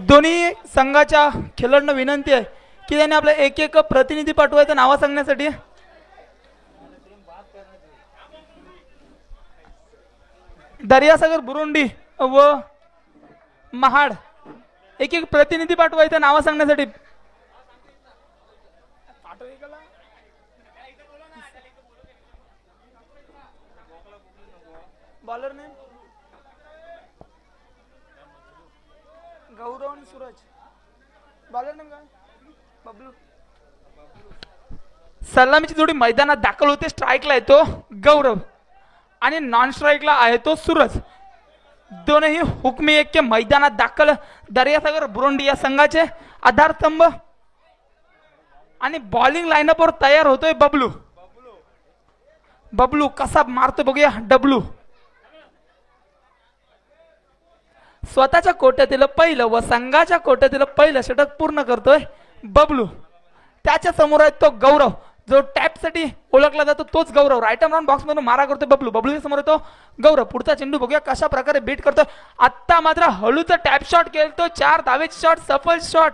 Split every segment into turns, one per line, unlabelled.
दोन्ही संघाच्या खेळाडूंना विनंती आहे की त्यांनी आपलं एक एक प्रतिनिधी पाठवायचं नाव सांगण्यासाठी. दर्यासागर बुरुंडी व महाड एक एक प्रतिनिधी पाठवायचं नाव सांगण्यासाठी. बॉलर नेम गौरव आणि सूरज. बॉलर नेम काय? बबलू. सलामीची जोडी मैदानात दाखल होते. स्ट्राईकला येतो गौरव आणि नॉन स्ट्राईकला आहे तो सूरज. दोनही हुकमी एक के मैदानात दाखल. दर्यासागर बुरुंडी या संघाचे आधारस्तंभ आणि बॉलिंग लाईनअपवर तयार होतोय बबलू. बबलू कसा मारतो बघूया. डब्लू स्वतःच्या कोट्यातील पहिलं व संघाच्या कोट्यातील पहिलं षटक पूर्ण करतोय बबलू. त्याच्या समोर आहे तो गौरव जो टॅप साठी ओळखला जातो तोच गौरव. राईट आर्म राऊंड बॉक्स मधून मारा करतोय बबलू. बबलूच्या समोर येतो गौरव. पुढचा चेंडू बघूया कशा प्रकारे बीट करतोय. आता मात्र हळूचा टॅप शॉट खेळतो. 4 धावेचे शॉट सफल शॉट.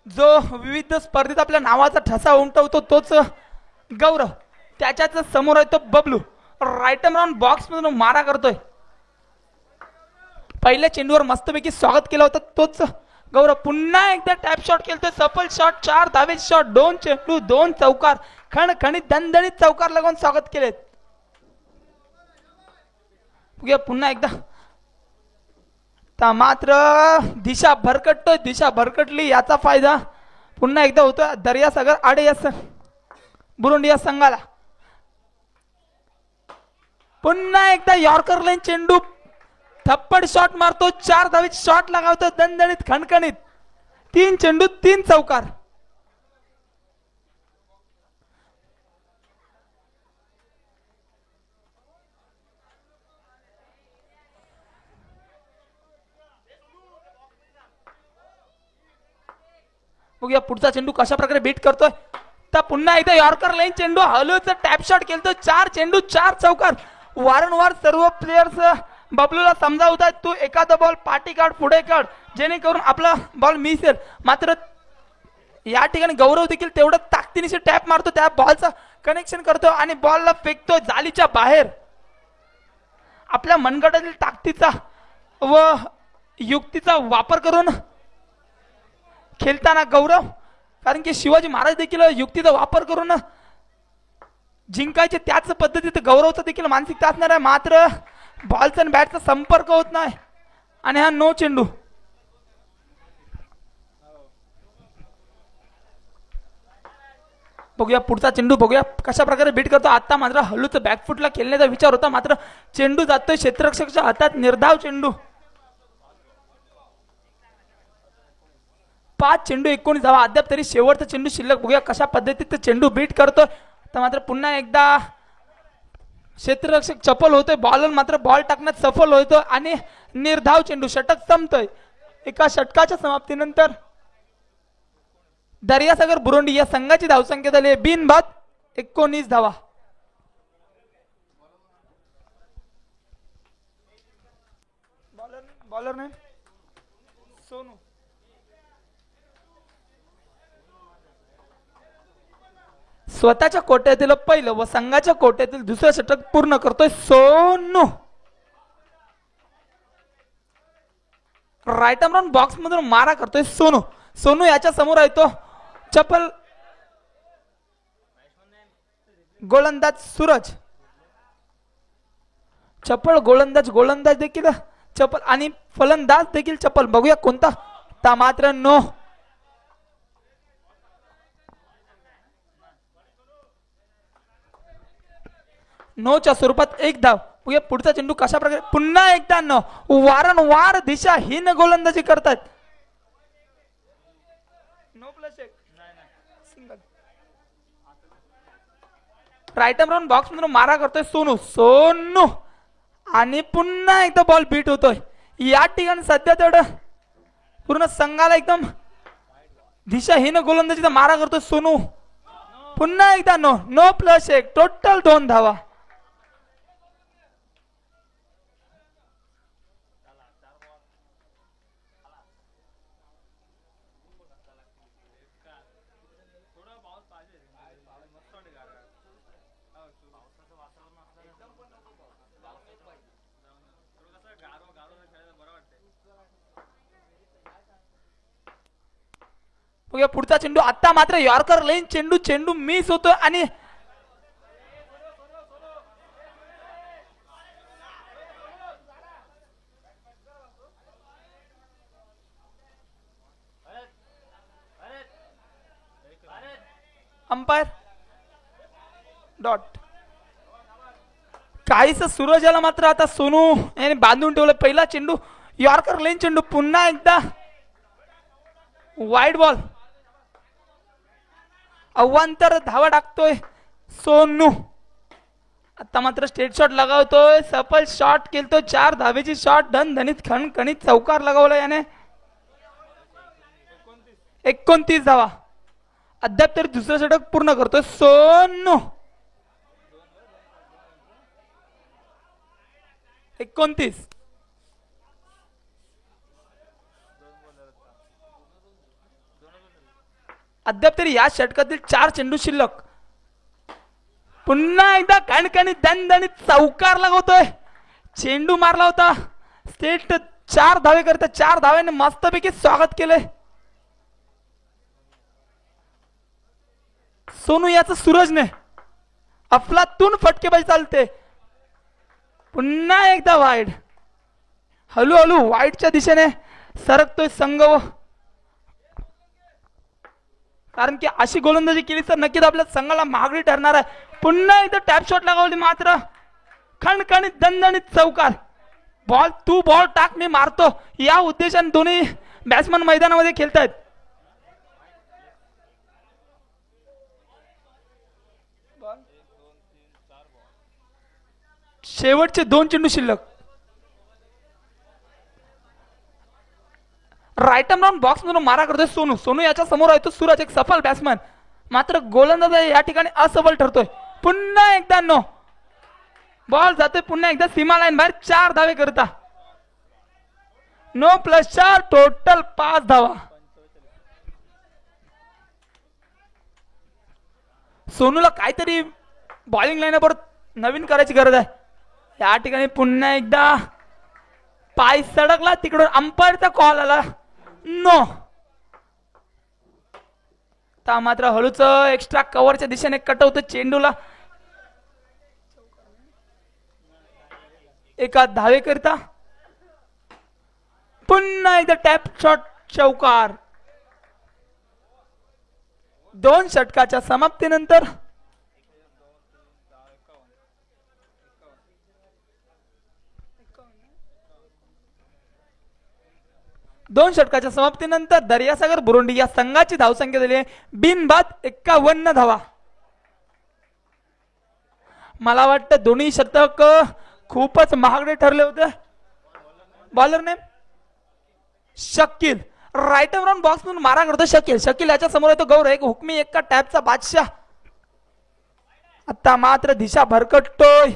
जो विविध स्पर्धेत आपल्या नावाचा ठसा उमटवतो तोच गौरव. त्याच्याच समोर येतो Bablu. Right arm round box मधून मारा करतोय. पहिल्या चेंडूवर मस्तपैकी स्वागत केलं होतं तोच गौरव. पुन्हा एकदा टॅप शॉट खेळतोय सफल शॉट. 4 धावेचे शॉट. 2 चेंडू 2 चौकार. खणखणीत दणदणीत चौकार लागून स्वागत केलेत. पुन्हा एकदा मात्र दिशा भरकटतोय. दिशा भरकटली याचा फायदा पुन्हा एकदा होतोय दर्यासागर आडे या बुरुंडी या संघाला. पुन्हा एकदा यॉर्कर लाईन चेंडू थप्पड शॉट मारतो. 4 धावेचे शॉट लगावतो दणदणीत खणखणीत. 3 चेंडू 3 चौकार. बघूया पुढचा चेंडू कशा प्रकारे बीट करतोय. तर पुन्हा एकदा यॉर्कर लाईन चेंडू हलूचा टॅप शॉट खेळतो. 4 चेंडू 4 चौकार. वारंवार सर्व प्लेयर्स बबलूला समजावतात तू एखादा बॉल पाठी काढ पुढे काढ जेणेकरून आपला बॉल मिस येईल. मात्र या ठिकाणी गौरव देखील तेवढं ताकदीने टॅप मारतो. त्या बॉलचं कनेक्शन करतो आणि बॉलला फेकतो जालीच्या बाहेर. आपल्या मनगटातील ताकदीचा व युक्तीचा वापर करून खेळताना गौरव, कारण की शिवाजी महाराज देखील युक्तीचा वापर करून जिंकायचे त्याच पद्धतीत गौरवचा देखील मानसिकता असणार आहे. मात्र बॉलचा आणि बॅटचा संपर्क होत नाही आणि हा नो चेंडू. बघूया पुढचा चेंडू बघूया कशा प्रकारे बीट करतो. आता मात्र हल्लूच बॅकफुटला खेळण्याचा विचार होता मात्र चेंडू जातोय क्षेत्ररक्षकाच्या हातात. निर्धाव चेंडू. 5 चेंडू 19 धावा. अद्याप तरी शेवटचा चेंडू शिल्लक. बघूया कशा पद्धतीत चेंडू बीट करतोय. तर मात्र पुन्हा एकदा क्षेत्ररक्षक चपल होतोय. बॉलर मात्र बॉल टाकण्यात सफल होतोय आणि निर्धाव चेंडू. षटक संपतोय. एका षटकाच्या समाप्तीनंतर दर्यासागर बुरुंडी या संघाची धावसंख्या झाली बिनबाद 19 धावा. बॉलर ने सोनू. स्वतःच्या कोट्यातील पहिलं व संघाच्या कोट्यातील दुसरं षटक पूर्ण करतोय Sonu. Right arm round box मधून मारा करतोय सोनू. सोनू याच्या समोर आहे तो चपल गोलंदाज सूरज. चपल गोलंदाज देखील चपल आणि फलंदाज देखील चपल. बघूया कोणता. ता मात्र नो. नोच्या स्वरूपात 1 धाव. बघूया पुढचा चेंडू कशा प्रकारे. पुन्हा एकदा नो. वारंवार दिशाहीन गोलंदाजी करतात. No plus 1 single. Right arm round box मधून मारा करतोय सोनू आणि पुन्हा एकदा बॉल बीट होतोय. या ठिकाणी सध्या तेवढं पूर्ण संघाला एकदम दिशाहीन गोलंदाजीचा मारा करतोय सोनू. पुन्हा एकदा नो. No plus 1. टोटल 2 धावा. बघूया पुढचा चेंडू. आता मात्र यॉर्कर लेन चेंडू चेंडू मिस होतोय आणि अंपायर डॉट. काहीच सूरज याला मात्र आता सोनू याने बांधून ठेवलं. पहिला चेंडू यॉर्कर लेन चेंडू पुन्हा एकदा वाईड बॉल. अवांतर धावा टाकतोय सोनू. आता मात्र स्टेट शॉट लगावतोय. सफल शॉट केलतो. 4 धावेची शॉट धनधनीत खणखणीत चौकार लगावला याने. 29 धावा. अद्याप तरी दुसरं षटक पूर्ण करतोय सोनू. 29. अद्याप तरी या षटकातील 4 चेंडू शिल्लक. पुन्हा एकदा कणकणी दणदणीत चौकार लागवतोय. चेंडू मारला होता स्टेट 4 धावे करता. 4 धाव्याने मस्तपैकी स्वागत केलंय सोनू याचं. सूरजने अफलातून फटकेबाजी चालते. पुन्हा एकदा वाईड. हळूहळू वाईडच्या दिशेने सरकतोय संघ. कारण की अशी गोलंदाजी केली तर नक्कीच आपल्या संघाला महागडी ठरणार आहे. पुन्हा एकदा टॅप शॉट लगावली मात्र खणखणीत दणदणीत चौकार. बॉल तू बॉल टाक मी मारतो या उद्देशाने दोन्ही बॅट्समन मैदानामध्ये खेळतायत. शेवटचे 2 चेंडू शिल्लक. राईट आर्म राऊंड बॉक्स मधून मारा करतोय सोनू. सोनू याच्या समोर आहे तो सूरज एक सफल बॅट्समन. मात्र गोलंदाज या ठिकाणी असफल ठरतोय. पुन्हा एकदा नो बॉल जातोय. पुन्हा एकदा सीमा लाईन बाहेर. 4 धावे करता. 9 + 4 टोटल 5 धावा. सोनूला काहीतरी बॉलिंग लाईनअपवर नवीन करायची गरज आहे. या ठिकाणी पुन्हा एकदा पाय सडकला. तिकडून अंपायरचा कॉल आला नो. ता मात्र हळूच एक्स्ट्रा कव्हरच्या दिशेने कटवतो चेंडूला. एका धावे करता. पुन्हा एकदा टॅप शॉट चौकार. 2 षटकाच्या समाप्तीनंतर 2 षटकाच्या समाप्तीनंतर दर्यासागर बुरुंडी या संघाची धावसंख्या झाली आहे बिनबाद 51 धावा. मला वाटतं दोन्ही षटक खूपच महागडे ठरले होते. Bowler name Shakeel. Right arm round box म्हणून मारा करतो शकील. शकील याच्या समोर येतो गौरव. एक हुकमी एका टॅपचा बादशाह. आता मात्र दिशा भरकटतोय.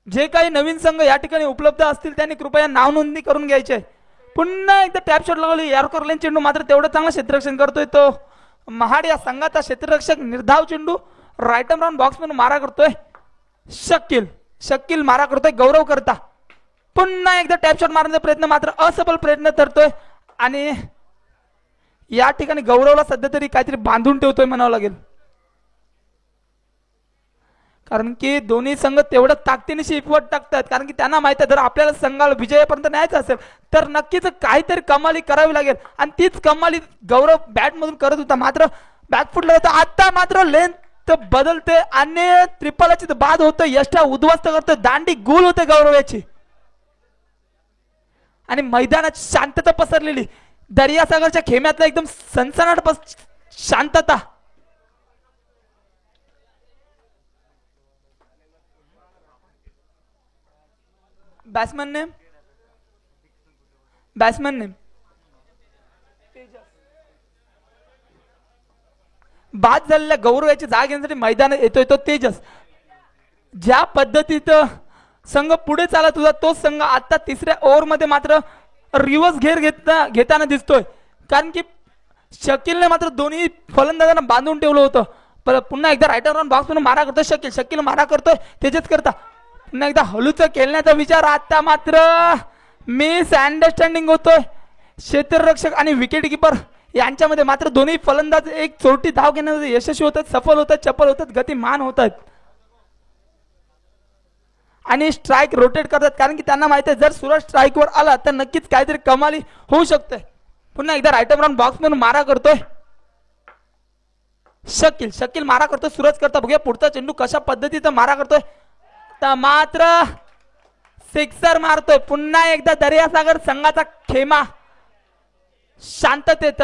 जे काही नवीन संघ या ठिकाणी उपलब्ध असतील त्यांनी कृपया नाव नोंदणी करून घ्यायचे. पुन्हा एकदा टॅप शॉट लागली. यॉर्कर लेन चेंडू मात्र तेवढं चांगलं क्षेत्ररक्षण करतोय तो महाड या संघाचा क्षेत्ररक्षक. निर्धाव चेंडू राईट आर्म राऊंड बॉक्स म्हणून मारा करतोय शकील. शकील मारा करतोय गौरव करता. पुन्हा एकदा टॅप शॉट मारण्याचा प्रयत्न मात्र असफल प्रयत्न ठरतोय. आणि या ठिकाणी गौरवला सध्या तरी काहीतरी बांधून ठेवतोय म्हणावं लागेल. कारण की दोन्ही संघ तेवढं ताकदीने शिकवत टाकतात. कारण की त्यांना माहिती आहे जर आपल्याला संघाला विजयापर्यंत न्यायचं असेल तर नक्कीच काहीतरी कमाली करावी लागेल. आणि तीच कमाली गौरव बॅट मधून करत होता. मात्र बॅक फुटला होता. आता मात्र लेंथ बदलते आणि त्रिपलाची बाद होतं. यष्टा उद्ध्वस्त करतोय. दांडी गुल होते गौरव याची. आणि मैदानात शांतता पसरलेली. दर्यासागरच्या खेम्यातला एकदम सनसनाट शांतता. बॅट्समन नेम बाद झालेल्या गौरव याची जागा घेण्यासाठी मैदानात येतोय तो तेजस. ज्या पद्धतीत संघ पुढे चालत होता तो संघ आता 3ऱ्या ओव्हर मध्ये मात्र रिव्हर्स घेर घेताना दिसतोय. कारण की शकीलने मात्र दोन्ही फलंदाजांना बांधून ठेवलं होतं. पुन्हा एकदा रायटर राऊंड बॉक्स म्हणून मारा करतोय शकील मारा करतोय तेजच करता पुन्हा एकदा हलूच खेळण्याचा विचार. आता मात्र मिस अंडरस्टँडिंग होतोय क्षेत्ररक्षक आणि विकेट किपर यांच्यामध्ये. मात्र दोन्ही फलंदाज एक चोरटी धाव घेण्यामध्ये यशस्वी होतात, सफल होतात, चपल होतात, गतिमान होतात आणि स्ट्राईक रोटेट करतात. कारण की त्यांना माहिती आहे जर सूरज स्ट्राईकवर आला तर नक्कीच काहीतरी कमाली होऊ शकते. पुन्हा एकदा रायटर राऊंड बॉक्स म्हणून मारा करतोय शकील मारा करतोय सूरज करता. बघूया पुढचा चेंडू कशा पद्धतीचा मारा करतोय. तर मात्र सिक्सर मारतोय. पुन्हा एकदा दर्यासागर संघाचा खेमा शांततेत,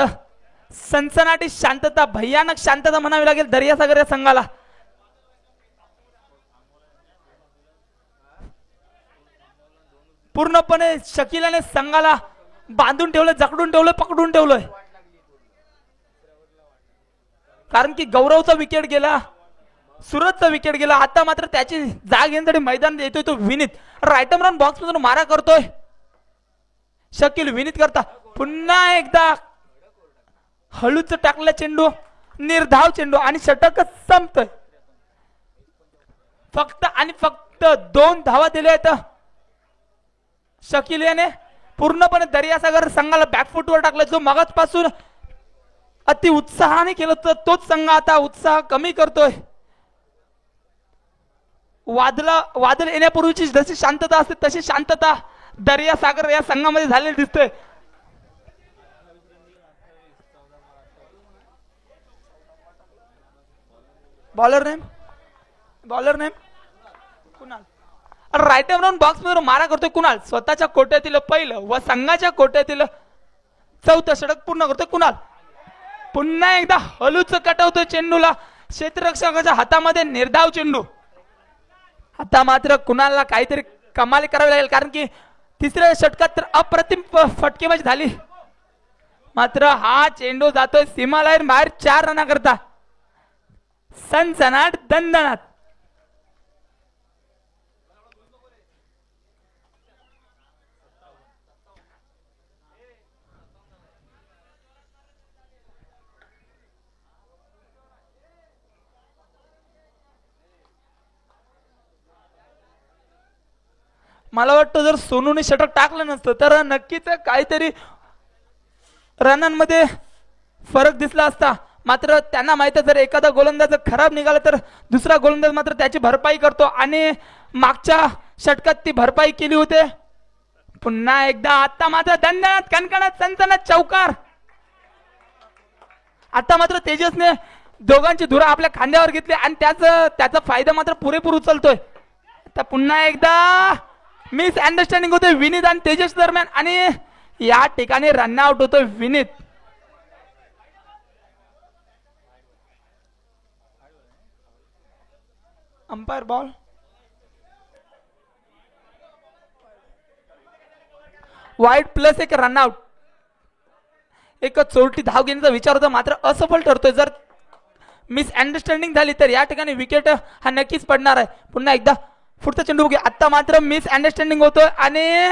सनसनाटी शांतता, भयानक शांतता म्हणावी लागेल दर्यासागर या संघाला. पूर्णपणे शकीलाने संघाला बांधून ठेवलं, जकडून ठेवलं, पकडून ठेवलंय. कारण की गौरवचा विकेट गेला, सूरजचा विकेट गेला. आता मात्र त्याची जाग घेण्यासाठी मैदान येतोय तो विनीत. रायटर राऊंड बॉक्स मधून मारा करतोय शकील, विनीत करता. पुन्हा एकदा हळूच टाकला चेंडू, निर्धाव चेंडू आणि षटक संपतोय. फक्त आणि फक्त 2 धावा दिल्या आहेत शकील याने. पूर्णपणे दर्यासागर संघाला बॅकफुटवर टाकला. जो मगाचपासून अति उत्साहाने केलं तर तोच संघ आता उत्साह कमी करतोय. वादळ येण्यापूर्वीची जशी शांतता असते तशी शांतता दर्यासागर या संघामध्ये झालेली दिसते. Bowler name Kunal. Writer round box मध्ये मारा करतोय कुणाल. स्वतःच्या कोट्यातील पहिलं व संघाच्या कोट्यातील 4थं षटक पूर्ण करतोय कुणाल. पुन्हा एकदा हलूच कटवतोय चेंडूला. क्षेत्ररक्षकाच्या हातामध्ये निर्धाव चेंडू. आता मात्र कुणालला काहीतरी कमाली करावी लागेल. कारण की तिसऱ्या षटकात तर अप्रतिम फटकेबाजी झाली. मात्र हा चेंडू जातोय सीमालैर बाहेर 4 रना करता. सनसनाट दणदणाट. मला वाटतं जर सोनूने षटक टाकलं नसतं तर नक्कीच काहीतरी रनांमध्ये फरक दिसला असता. मात्र त्यांना माहिती जर एखादा गोलंदाज खराब निघाला तर दुसरा गोलंदाज मात्र त्याची भरपाई करतो आणि मागच्या षटकात ती भरपाई केली होते. पुन्हा एकदा आता मात्र दणदणाट कणकणाट सनसनाट चौकार. आता मात्र तेजसने दोघांची धुरा आपल्या खांद्यावर घेतली आणि त्याचा फायदा मात्र पुरेपूर उचलतोय. आता पुन्हा एकदा मिस अंडरस्टँडिंग होतोय विनीत आणि तेजस दरम्यान आणि या ठिकाणी रन आउट होतोय Vineet. Umpire ball. Wide plus 1 run out. एक चोरटी धाव घेण्याचा विचार होता मात्र असफल ठरतोय. जर मिस अंडरस्टँडिंग झाली तर या ठिकाणी विकेट हा नक्कीच पडणार आहे. पुन्हा एकदा पुढचा चेंडू बघूया. आता मात्र मिस अंडरस्टँडिंग होतोय आणि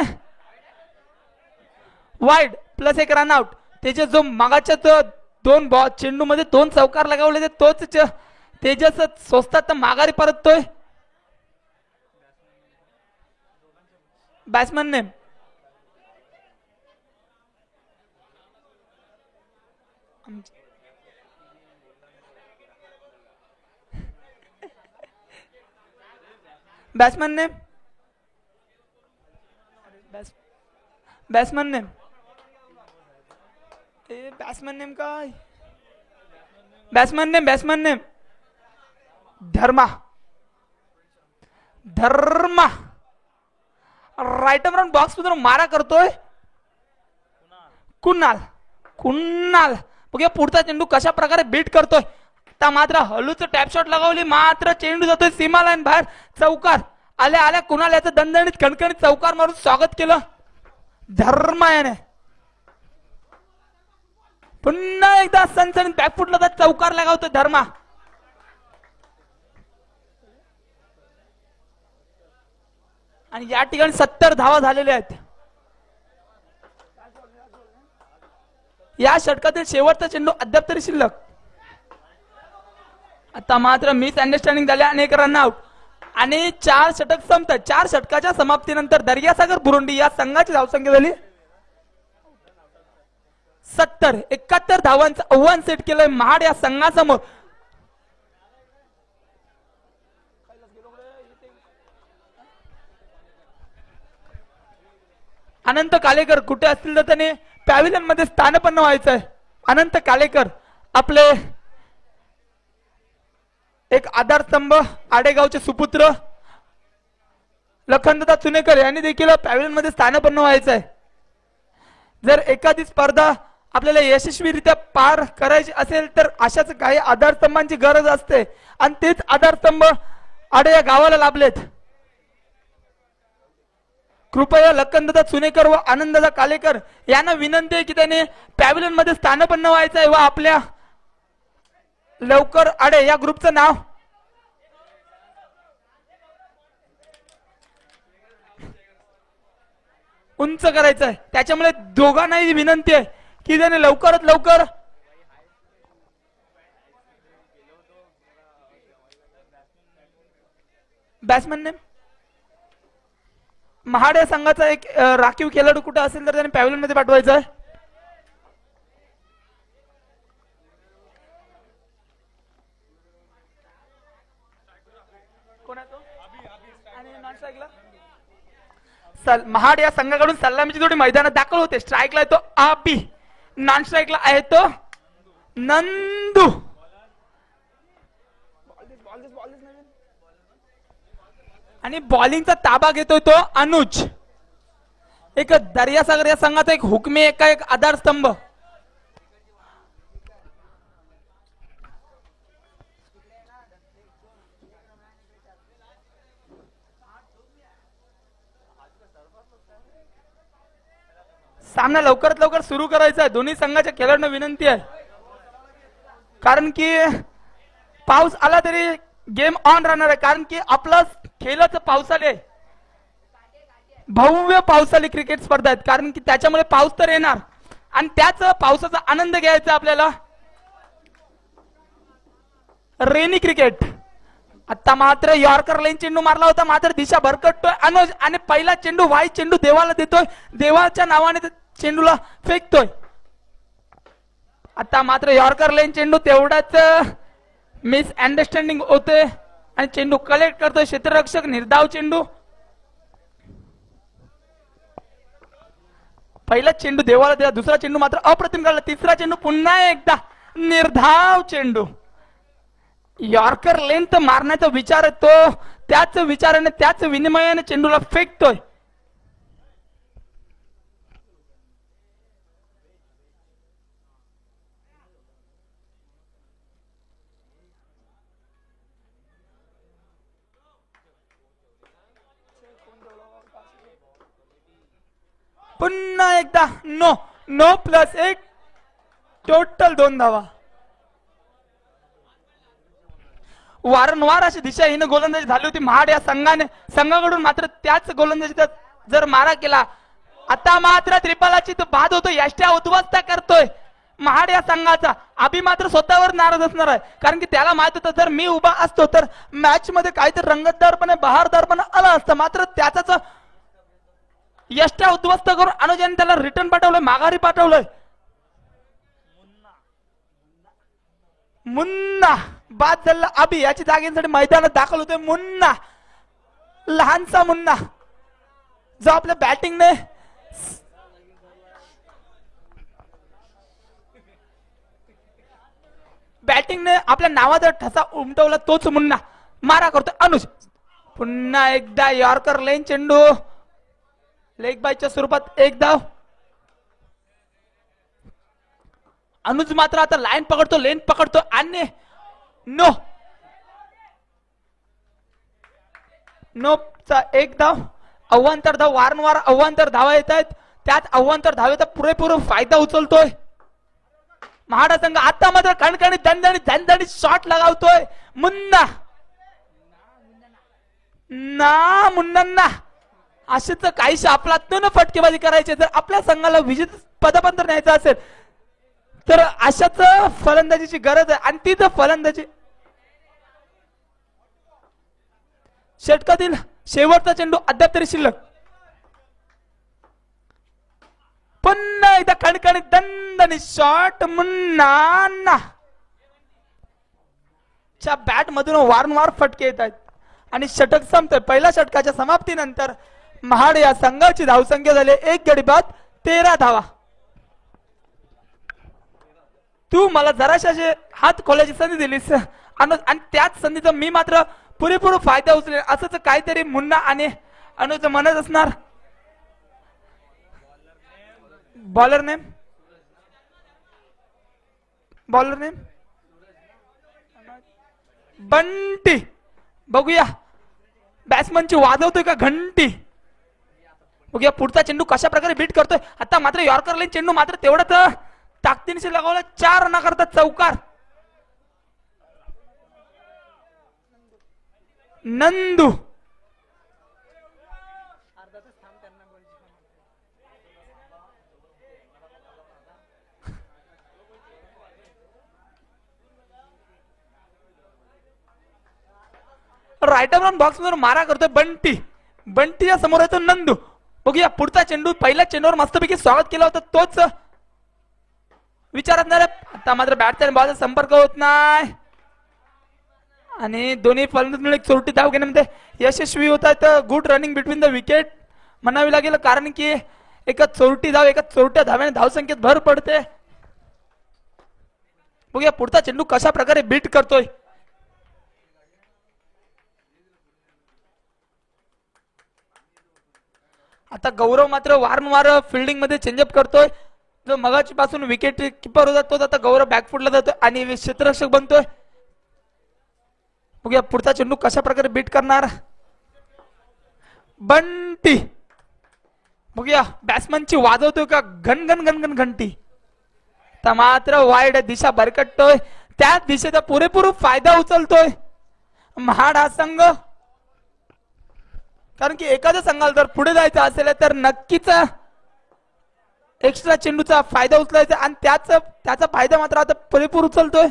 वाईड प्लस 1 रनआउट. त्याचे जो मागाच्या 2 बॉल चेंडू मध्ये 2 चौकार लगावले तोच तेजस स्वस्तात माघारी परततोय. Batsman name batsman name batsman name batsman name काय batsman name Dharma. Right round box मधून मारा करतोय कुणाल. बघूया पुढचा चेंडू कशा प्रकारे बीट करतोय. आता मात्र हलूच टॅप शॉट लगावली मात्र चेंडू जातोय सीमा लाईन बाहेर. चौकार आल्या कुणाल याचं दणदणीत कणकणीत चौकार मारून स्वागत केलं धर्मा याने. पुन्हा एकदा सनसनीत बॅकफुटला तर चौकार लगावतोय धर्मा. आणि या ठिकाणी 70 धावा झालेल्या आहेत. या षटकातील शेवटचा चेंडू अद्याप तरी शिल्लक. आता मात्र मिस अंडरस्टँडिंग झाले आणि एक रनआउट आणि 4 षटक संपतात. 4 षटकाच्या समाप्तीनंतर दर्यासागर बुरुंडी या संघाची धावसंख्या झाली 70-71 धावांचं आव्हान सेट केलंय महाड या संघासमोर. अनंत कालेकर कुठे असतील तर त्याने पॅव्हिलियन मध्ये स्थानपन्न व्हायचंय. अनंत कालेकर आपले एक आधारस्तंभ आडेगावचे सुपुत्र लखनदादा चुनेकर यांनी देखील पॅव्हिलियन मध्ये स्थानपन्न व्हायचंय. जर एखादी स्पर्धा आपल्याला यशस्वीरित्या पार करायची असेल तर अशाच काही आधारस्तंभांची गरज असते आणि तेच आधारस्तंभ आडे या गावाला लाभलेत. कृपया लखनदादा चुनेकर व आनंददादा कालेकर यांना विनंती आहे की त्याने पॅव्हिलियन मध्ये स्थानपन्न व्हायचं आहे व आपल्या लवकर आडे या ग्रुपचं नाव उंच करायचं आहे. त्याच्यामुळे दोघांनाही विनंती आहे की त्याने लवकरात लवकर बॅट्समन नेम महाड या संघाचा एक राखीव खेळाडू कुठे असेल तर त्याने पॅव्हिलियन मध्ये पाठवायचं आहे. महाड या संघाकडून सलामीची जोडी मैदानात दाखल होते. स्ट्राईकला आहे तो आबी, नॉन स्ट्राईकला आहे तो नंदू. आणि बॉलिंगचा ताबा घेतोय तो अनुज. एक दर्यासागर या संघाचा एक हुकमी एक आधारस्तंभ. सामना लवकरात लवकर सुरू करायचा आहे. दोन्ही संघाच्या खेळाडूंना विनंती आहे कारण की पाऊस आला तरी गेम ऑन राहणार आहे. कारण की आपलं खेळाचं पावसाळे भव्य पावसाळी क्रिकेट स्पर्धा आहेत. कारण की त्याच्यामुळे पाऊस तर येणार आणि त्याच पावसाचा आनंद घ्यायचा आपल्याला. Rainy cricket. आता मात्र यॉर्कर लाईन चेंडू मारला होता मात्र दिशा भरकटतोय अनुज आणि पहिला चेंडू वाईट चेंडू देवाला देतोय. देवाच्या नावाने चेंडूला फेकतोय. आता मात्र यॉर्कर लाईन चेंडू तेवढाच मिस अंडरस्टँडिंग होते आणि चेंडू कलेक्ट करतोय क्षेत्ररक्षक. निर्धाव चेंडू. पहिला चेंडू देवाला दिला, दुसरा चेंडू मात्र अप्रतिम काढला, तिसरा चेंडू पुन्हा एकदा निर्धाव चेंडू. यॉर्कर लेंथ मारण्याचा विचार आहे तो त्याच विचाराने त्याच विनिमयाने चेंडूला फेकतोय. पुन्हा एकदा नो प्लस 1 टोटल 2 धावा. वारंवार अशी दिशाहीन गोलंदाजी झाली होती महाड या संघाकडून मात्र त्याच गोलंदाजीचा जर मारा केला. आता मात्र त्रिपालाची बाद होतो. यष्ट्या उद्ध्वस्त करतोय महाड या संघाचा. अभि मात्र स्वतःवर नाराज असणार आहे कारण की त्याला माहित होतं जर मी उभा असतो तर मॅच मध्ये काहीतरी रंगतदारपणे बहारदारपणे आला असता. मात्र त्याचाच यष्ट्या उद्ध्वस्त करून अनुजाने त्याला रिटर्न पाठवलंय, माघारी पाठवलंय. मुन्ना बाद झाला. अभि याची जागेसाठी मैदानात दाखल होतोय. मुन्ना, लहानसा मुन्ना जो आपल्या बॅटिंगने आपल्या नावाचा ठसा उमटवला तोच मुन्ना. मारा करतोय अनुज. पुन्हा एकदा यॉर्कर लाईन चेंडू लेग बायच्या स्वरूपात एक धाव. अनुज मात्र आता लाईन पकडतो, लेन पकडतो आणि नो चा एक धाव. अव्वांतर धाव. वारंवार अव्वांतर धावा येत आहेत. त्यात अव्वांतर धावेचा पुरेपूर फायदा उचलतोय महाडा संघ. आता मात्र कणकणी दणदणीत शॉट लगावतोय मुन्ना. असेच काहीशी आपला फटकेबाजी करायची जर आपल्या संघाला विजेते पदापर्यंत न्यायचं असेल तर अशाच फलंदाजीची गरज आहे आणि तीच फलंदाजी षटकातील शेवटचा चेंडू अद्याप तरी शिल्लक. पुन्हा एकदा कणकणी दणदणी शॉट. मुन्ना च्या बॅट मधून वारंवार फटके येत आहेत आणि षटक संपतोय. पहिल्या षटकाच्या समाप्तीनंतर महाड या संघाची धावसंख्या झाली 1 गडी बाद 13 धावा. तू मला जराशाचे हात खोलायची संधी दिलीस आणि त्याच संधीचा मी मात्र पुरेपूर फायदा उचलेल असंच काहीतरी मुन्ना आणि अनुज म्हणत असणार. Bowler name Bunty. बघूया बॅट्समनची वाजवतोय का घंटी. बघूया पुढचा चेंडू कशा प्रकारे बीट करतोय. आता मात्र यॉर्कर लाईन चेंडू मात्र तेवढंच ताकदीने लगावला. 4 रन करता चौकार. नंदू राईट आर्म बॉक्स मधून मारा करतोय. बंटीच्या समोर येतो नंदू. बघूया पुढचा चेंडू. पहिल्या चेंडूवर मस्तपैकी स्वागत केलं होतं तोच विचारात नाही. आता मात्र बॅटचा बॉलचा संपर्क होत नाही आणि दोन्ही फलंदाज मिळून एक चोरटी धाव घेण्यामध्ये यशस्वी होत आहेत. Good running between the wicket म्हणावी लागेल कारण की एका चोरटी धाव एका चोरट्या धाव्याने धावसंख्येत भर पडते. बघूया पुढचा चेंडू कशा प्रकारे बीट करतोय. आता गौरव मात्र वारंवार फिल्डिंग मध्ये चेंजअप करतोय. जो मगाची पासून विकेट किपर होता तोच आता गौरव बॅकफुटला जातोय आणि क्षेत्ररक्षक बनतोय. बघूया पुढचा चेंडू कशा प्रकारे बीट करणार बंटी. बघूया बॅट्समनची वाजवतोय का घन घन घन घन घंटी. तर मात्र वाईड दिशा भरकटतोय. त्या दिशेचा पुरेपूर फायदा उचलतोय महाड हा संघ. कारण की एखाद्या संघाला जर पुढे जायचं असेल तर नक्कीच एक्स्ट्रा चेंडूचा फायदा उचलायचा आणि त्याचा फायदा मात्र आता पुरेपूर उचलतोय.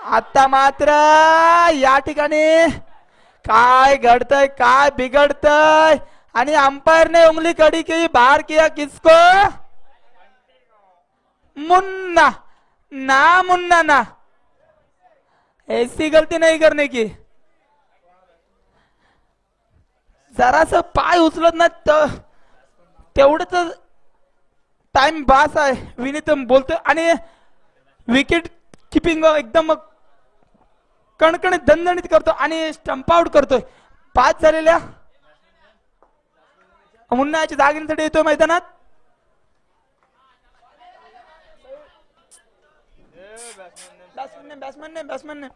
आता मात्र या ठिकाणी काय घडतंय काय बिघडतंय आणि अंपायर ने उंगली कड़ी की बाहर किया किसको. मुन्ना ना ऐसी गलती नहीं करने की. जरास पाय उचलत ना तेवढंच टाइम बास आहे विनीत बोलतोय आणि विकेट किपिंग एकदम कणकणीत दणदणीत करतो आणि स्टंप आउट करतोय. 5 झालेल्या मुन्नाच्या जागेसाठी येतोय मैदानात. बॅट्समॅन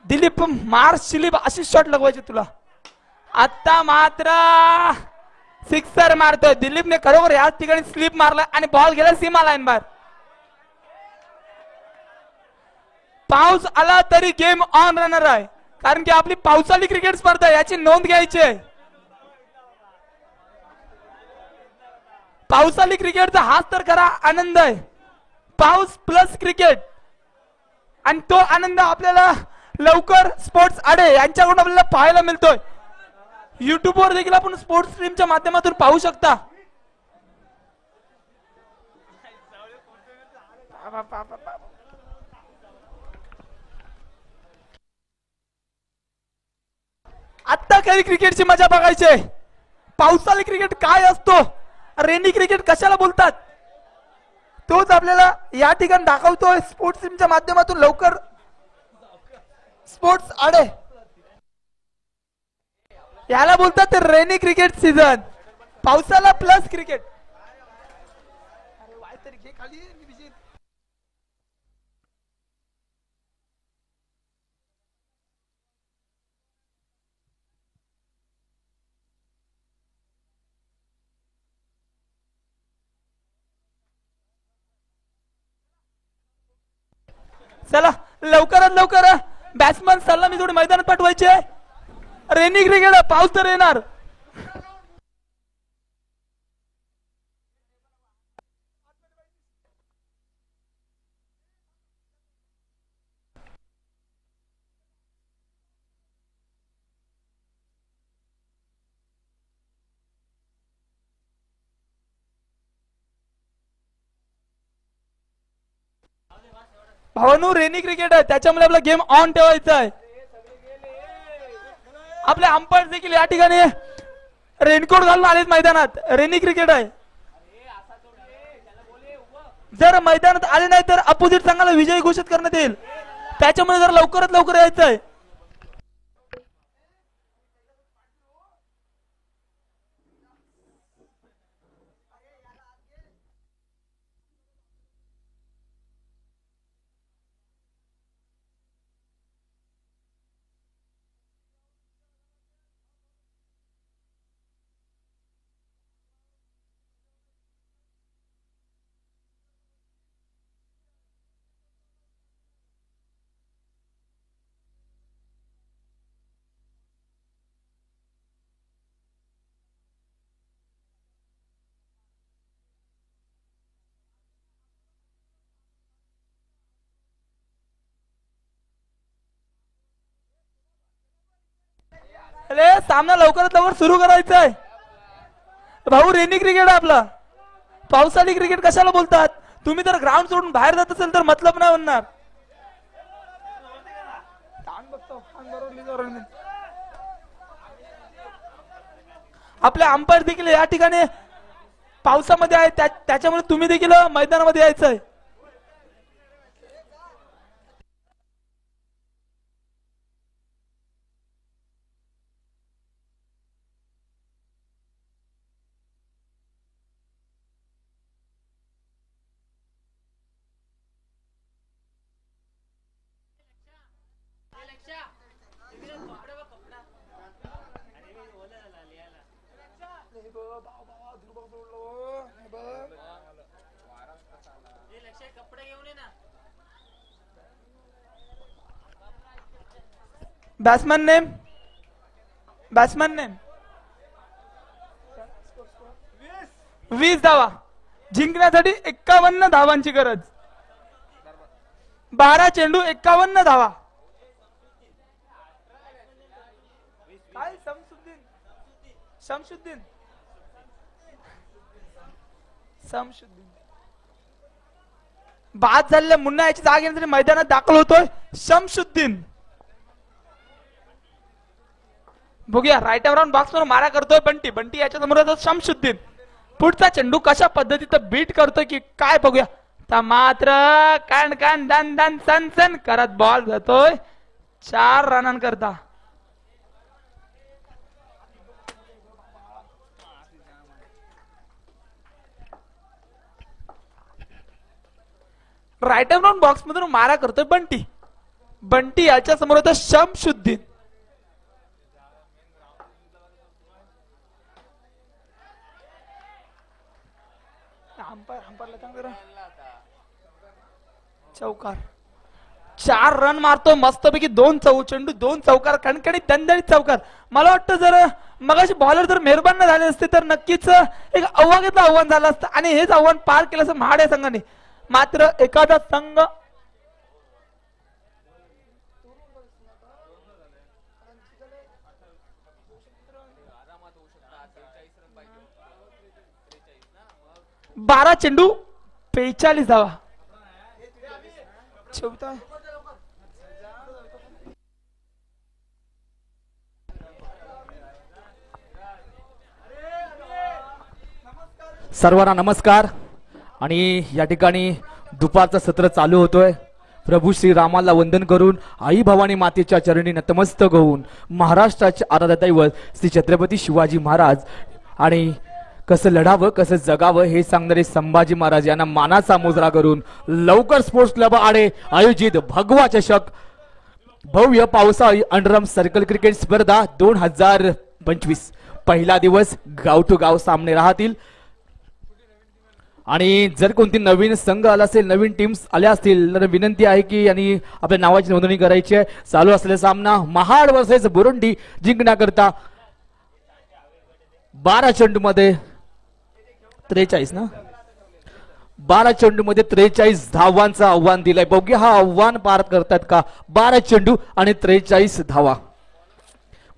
दिलीप मार स्लिप अशी शॉट लगवायची तुला. आता मात्र सिक्सर मारतोय दिलीपने. खरोखर याच ठिकाणी स्लिप मारला आणि बॉल गेला सीमा लाईन बाहेर. पाऊस आला तरी गेम ऑन राहणार आहे कारण की आपली पावसाळी क्रिकेट स्पर्धा याची नोंद घ्यायची आहे. पावसाळी क्रिकेटचा हाच तर खरा आनंद आहे. पाऊस प्लस क्रिकेट आणि तो आनंद आपल्याला लवकर स्पोर्ट्स आडे यांच्याकडून आपल्याला पाहायला मिळतोय. युट्यूब वर देखील आपण स्पोर्ट्स स्ट्रीमच्या माध्यमातून पाहू शकता. आता काही क्रिकेटची मजा बघायची आहे. पावसाळी क्रिकेट काय असतो रेनी क्रिकेट कशाला बोलतात तोच आपल्याला या ठिकाणी दाखवतोय स्पोर्ट्स स्ट्रीमच्या माध्यमातून. लवकर स्पोर्ट्स आडे याला बोलतात रेनी क्रिकेट सीझन. पावसाला प्लस क्रिकेट. चला लवकरात लवकर बॅट्समन सल्ला मी थोडी मैदानात पाठवायचे. रेनी क्रिकेट पाऊस तर येणार. भावानू रेनी क्रिकेट आहे, त्याच्यामुळे आपला गेम ऑन ठेवायचा आहे. आपले अंपायर देखील या ठिकाणी रेनकोट घालून आलेत मैदानात. रेनी क्रिकेट आहे. जर मैदानात आले नाही तर अपोजिट संघाला विजयी घोषित करण्यात येईल. त्याच्यामुळे जर लवकरात लवकर यायचं आहे. अरे सामना लवकरात लवकर सुरू करायचा आहे. भाऊ रेनी क्रिकेट आपला, पावसाळी क्रिकेट कशाला बोलतात तुम्ही? जर ग्राउंड सोडून बाहेर जात असेल तर मतलब नाही होणार. आपले अंपायर देखील या ठिकाणी पावसामध्ये आहे, त्याच्यामुळे तुम्ही देखील मैदानामध्ये यायचं आहे. बॅट्समॅन नेम, बॅट्समॅन नेम 20 धावा. जिंकण्यासाठी 51 धावांची गरज. 12 चेंडू 51 धावा. काय शमशुद्दीन बाद झालेल्या मुन्ना याची जागा घेण्यासाठी मैदानात दाखल होतोय शमशुद्दीन. बघूया राईट राऊंड बॉक्स वर मारा करतोय बंटी. बंटी याच्या समोर शमशुद्दीन. पुढचा चेंडू कशा पद्धतीनं बीट करतोय की काय बघूया. तर मात्र कान कान दन दन सन सन करत बॉल जातोय 4 रनांकरता. राईट राऊंड बॉक्स मधून मारा करतोय बंटी. बंटी याच्या समोर होता शमशुद्दीन. चौकार. 4 रन मारतो मस्तपैकी. 2 चेंडू 2 चौकार. कणकणी दणदणीत चौकार. मला वाटतं जर मगाशी बॉलर जर मेहरबान झाले असते तर नक्कीच एक आव्हानातलं आव्हान झालं असतं आणि हेच आव्हान पार केलं असं महाड या संघाने. मात्र एखादा संघ बारा चेंडू 45 धावा.
सर्वांना नमस्कार. आणि या ठिकाणी दुपारचं सत्र चालू होतोय. प्रभू श्रीरामाला वंदन करून आई भवानी मातेच्या चरणी नतमस्तक होऊन महाराष्ट्राचे आराध्य दैवत श्री छत्रपती शिवाजी महाराज आणि कसं लढावं कसं जगावं हे सांगणारे संभाजी महाराज यांना मानाचा मुजरा करून लवकर स्पोर्ट्स क्लब आडे आयोजित भगवा चषक भव्य पावसाळी अंडरआर्म सर्कल क्रिकेट स्पर्धा 2025 पहिला दिवस गाव टू गाव सामने राहतील. आणि जर कोणती नवीन संघ आला असेल, नवीन टीम्स आल्या असतील तर विनंती आहे की यांनी आपल्या नावाची नोंदणी करायची आहे. चालू असलेला सामना महाड वर्सेस बुरुंडी जिंकण्याकरता 12 चेंडू मध्ये 43 ना 12 चेंडू मध्ये 43 धावांचं आव्हान दिलंय. बघूया हा आव्हान पार करतात का. 12 चेंडू आणि 43 धावा.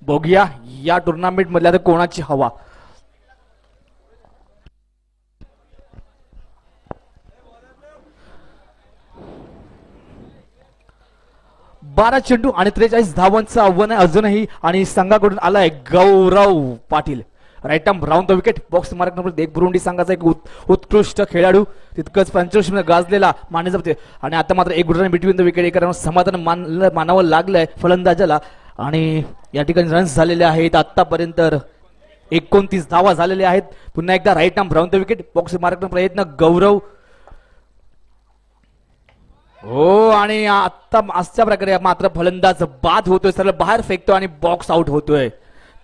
बघूया या टुर्नामेंट मधल्या कोणाची हवा. 12 चेंडू आणि 43 धावांचं आव्हान आहे अजूनही आणि संघाकडून आलाय Gaurav Patil. Right arm round the wicket box mark number 1 Burundi संघाचा एक उत्कृष्ट खेळाडू तितकंच 25 गाजलेला मानले जाते आणि आता मात्र एक good run between the wicket एका समाधान मानावं लागलंय फलंदाजाला आणि या ठिकाणी रन्स झालेले आहेत आतापर्यंत 29 धावा झालेल्या आहेत. पुन्हा एकदा right arm round the wicket box मार्क प्रयत्न गौरव हो आणि आता अशा प्रकारे मात्र फलंदाज बाद होतोय सरळ बाहेर फेकतो आणि बॉक्स आउट होतोय.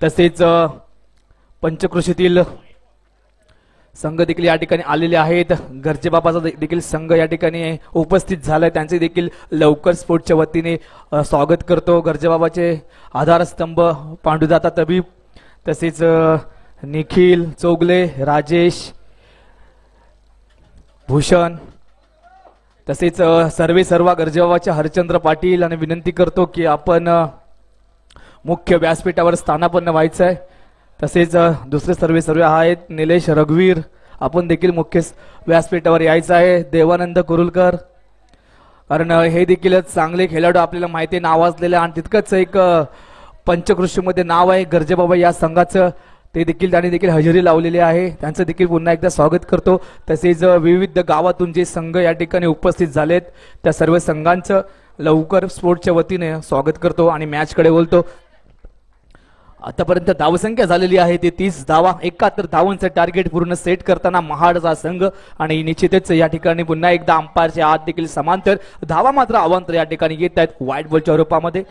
तसेच पंचकृषीतील संघ देखील या ठिकाणी आलेले आहेत. घरचे बाबाचा देखील संघ या ठिकाणी उपस्थित झालाय त्यांचे देखील लवकर स्पोर्टच्या वतीने स्वागत करतो. घरचे बाबाचे आधारस्तंभ पांडुदाता तबीब तसेच निखिल चौगले राजेश भूषण तसेच सर्व गरजेबाबाच्या हरचंद्र पाटील आणि विनंती करतो की आपण मुख्य व्यासपीठावर स्थानापन्न व्हायचं आहे. तसेच दुसरे सर्व आहेत निलेश रघुवीर आपण देखील मुख्य व्यासपीठावर यायचं आहे. देवानंद कुरुलकर कारण हे देखील चांगले खेळाडू आपल्याला माहिती नावाजलेले आणि तितकंच एक पंचकृषीमध्ये नाव आहे गरजेबाबा या संघाचं ते देखील त्यांनी देखील हजेरी लावलेली आहे त्यांचं देखील पुन्हा एकदा स्वागत करतो. तसेच विविध गावातून जे संघ या ठिकाणी उपस्थित झालेत त्या सर्व संघांचं लवकर स्पोर्टच्या वतीने स्वागत करतो आणि मॅचकडे बोलतो. आतापर्यंत धावसंख्या झालेली आहे ती 30 धावा 71 धावांचं टार्गेट पूर्ण सेट करताना महाडचा संघ आणि निश्चितच या ठिकाणी पुन्हा एकदा अंपायरचे हात देखील समांतर धावा मात्र अवांतर या ठिकाणी येत आहेत व्हाईट बॉलच्या रूपामध्ये.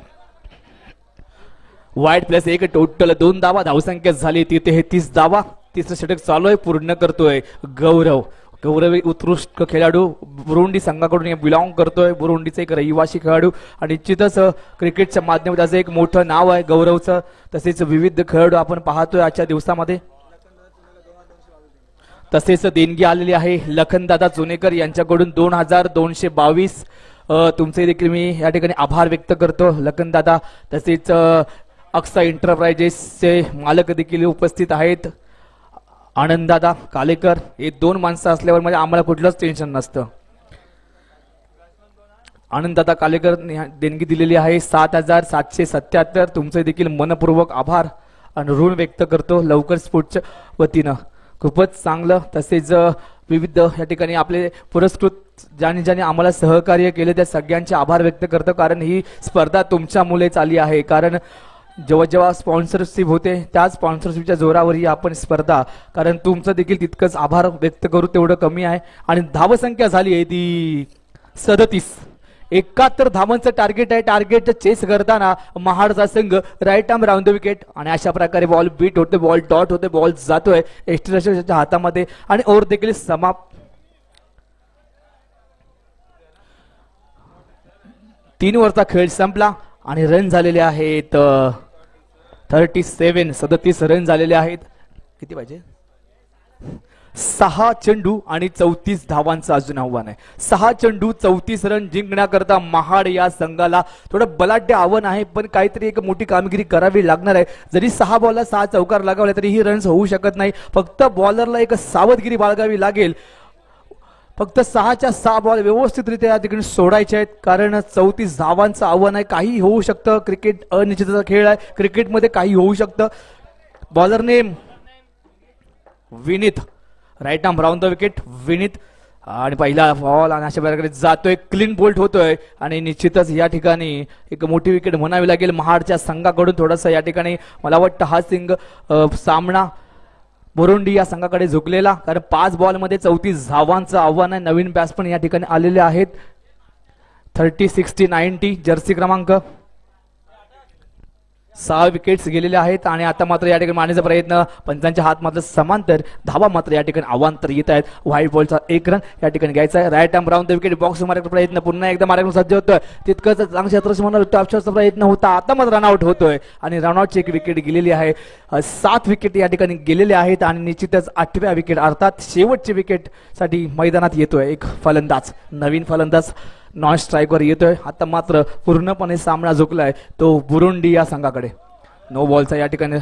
वाईट प्लस 1 टोटल 2 धावा धावसंख्या झाली तिथे हे 30 धावा तिसरं षटक चालू आहे पूर्ण करतोय गौरव उत्कृष्ट खेळाडू बुरुंडी संघाकडून बिलॉंग करतोय. बुरुंडीचा एक रहिवासी खेळाडू आणि निश्चितच क्रिकेटच्या माध्यमात त्याचं एक मोठं नाव आहे गौरवचं. तसेच विविध खेळाडू आपण पाहतोय आजच्या दिवसामध्ये. तसेच देणगी आलेली आहे लखनदादा चोनेकर यांच्याकडून 2222 तुमचे देखील मी या ठिकाणी आभार व्यक्त करतो लखनदादा. तसेच अक्सा एंटरप्राइजेसचे मालक देखील उपस्थित आहेत आनंददादा कालेकर. हे 2 माणसं असल्यावर म्हणजे आम्हाला कुठलंच टेन्शन नसतं. आनंददादा कालेकर देणगी दिलेली आहे 7777 तुमचे देखील मनपूर्वक आभार आणि ऋण व्यक्त करतो लवकर स्पोर्टच्या वतीनं खूपच चांगलं. तसेच विविध या ठिकाणी आपले पुरस्कृत ज्याने आम्हाला सहकार्य केले त्या सगळ्यांचे आभार व्यक्त करतो कारण ही स्पर्धा तुमच्यामुळेच आली आहे. कारण जेव्हा स्पॉन्सरशिप होते त्या स्पॉन्सरशिपच्या जोरावर ही आपण स्पर्धा कारण तुमचं देखील तितकंच आभार व्यक्त करू तेवढं कमी आहे. आणि धावसंख्या झाली आहे ती 37 71 धावांचं टार्गेट आहे. टार्गेट चेस करताना महाडचा संघ right arm round the wicket आणि अशा प्रकारे बॉल बीट होते बॉल डॉट होते बॉल जातोय एक्स्ट्राच्या हातामध्ये आणि ओव्हर देखील समाप्त. 3 ओव्हरचा खेळ संपला आणि रन झालेले आहेत 37 रन झालेले आहेत. किती पाहिजे 6 चेंडू आणि 34 धावांचं अजून आव्हान आहे. 6 चेंडू 34 रन जिंकण्याकरता महाड या संघाला थोडं बलाढ्य आव्हान आहे पण काहीतरी एक मोठी कामगिरी करावी लागणार आहे. जरी 6 बॉलला 6 चौकार लगावले तरी ही रन्स होऊ शकत नाही. फक्त बॉलरला एक सावधगिरी बाळगावी लागेल. फक्त 6च्या 6 बॉल व्यवस्थितरित्या या ठिकाणी सोडायचे आहेत कारण 34 धावांचं आव्हान आहे. काही होऊ शकतं. क्रिकेट अनिश्चिततेचा खेळ आहे. क्रिकेटमध्ये काही होऊ शकतं. बॉलरने Vineet right arm round the wicket Vineet आणि पहिला बॉल आणि अशा प्रकारे जातोय क्लीन बोल्ट होतोय आणि निश्चितच या ठिकाणी एक मोठी विकेट म्हणावी लागेल महाडच्या संघाकडून. थोडंसं या ठिकाणी मला वाटतं हा सामना बुरुंडी या संघाकडे झुकलेला कारण 5 बॉलमध्ये 34 धावांचं आव्हान आहे. नवीन बॅट्समन या ठिकाणी आलेले आहेत 30 60 90 जर्सी क्रमांक 6 विकेट्स गेलेले आहेत आणि आता मात्र या ठिकाणी मारण्याचा प्रयत्न पंचांच्या हात मात्र समांतर धावा मात्र या ठिकाणी अवांतर येत आहेत. व्हाईट बॉलचा 1 रन या ठिकाणी घ्यायचा आहे. Right arm round the wicket box मारण्याचा प्रयत्न पुन्हा एकदा मार्गावर सज्ज होतोय तितकंच चांगलं क्षेत्र म्हणून टॉपशॉटचा प्रयत्न होता. आता मात्र रनआउट होतोय आणि रनआउटची 1 विकेट गेलेली आहे. 7 विकेट या ठिकाणी गेलेले आहेत आणि निश्चितच 8व्या विकेट अर्थात शेवटची विकेट साठी मैदानात येतोय एक फलंदाज नवीन फलंदाज नॉन स्ट्राईकवर येतोय. आता मात्र पूर्णपणे सामना झुकलाय तो बुरुंडी या संघाकडे. नो बॉलचा या ठिकाणी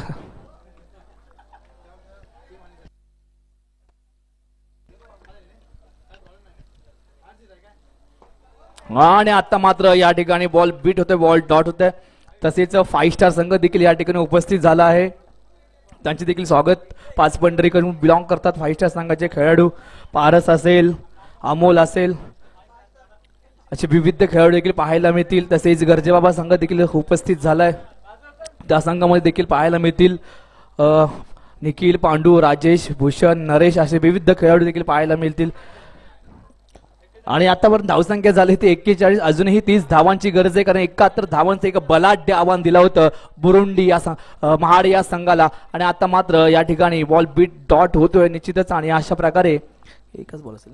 आणि आता मात्र या ठिकाणी बॉल बीट होतोय, बॉल डॉट होतोय. तसेच 5 स्टार संघ देखील या ठिकाणी उपस्थित झाला आहे. त्यांचे देखील स्वागत. पाचपंढरीकडून बिलॉंग करतात 5 स्टार संघाचे खेळाडू. पारस असेल, अमोल असेल, असे विविध खेळाडू देखील पाहायला मिळतील. तसेच गरजेबाबा संघ देखील उपस्थित झालाय. त्या संघामध्ये देखील पाहायला मिळतील निखिल, पांडू, राजेश, भूषण, नरेश असे विविध खेळाडू देखील पाहायला मिळतील. आणि आतापर्यंत धावसंख्या झाली ती 41. अजूनही 30 धावांची गरज आहे, कारण 71 धावांचं एक बलाढ्य आव्हान दिलं होतं बुरुंडी या महाड या संघाला. आणि आता मात्र या ठिकाणी बॉल बीट डॉट होतोय निश्चितच. आणि अशा प्रकारे एकच बॉल असेल,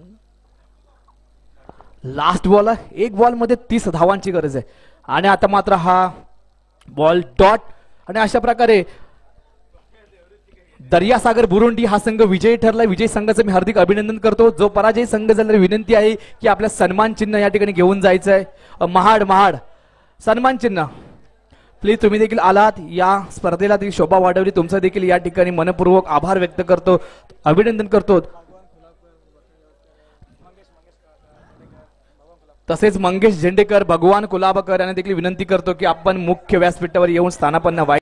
लास्ट बॉल आहे. एक बॉल मध्ये 30 धावांची गरज आहे. आणि आता मात्र हा बॉल डॉट. आणि अशा प्रकारे दर्यासागर बुरुंडी हा संघ विजयी ठरला. विजयी संघाचं मी हार्दिक अभिनंदन करतो. जो पराजय संघ झाला, विनंती आहे की आपल्या सन्मान चिन्ह या ठिकाणी घेऊन जायचं आहे. महाड सन्मान चिन्ह प्लीज. तुम्ही देखील आलात या स्पर्धेला, देखील शोभा वाढवली. तुमचा देखील या ठिकाणी मनपूर्वक आभार व्यक्त करतो, अभिनंदन करतो. तसेच मंगेश झेंडेकर, भगवान कुलाबकर यांना देखील विनंती करतो की आपण मुख्य व्यासपीठावर येऊन स्थानापन्न व्हायचं.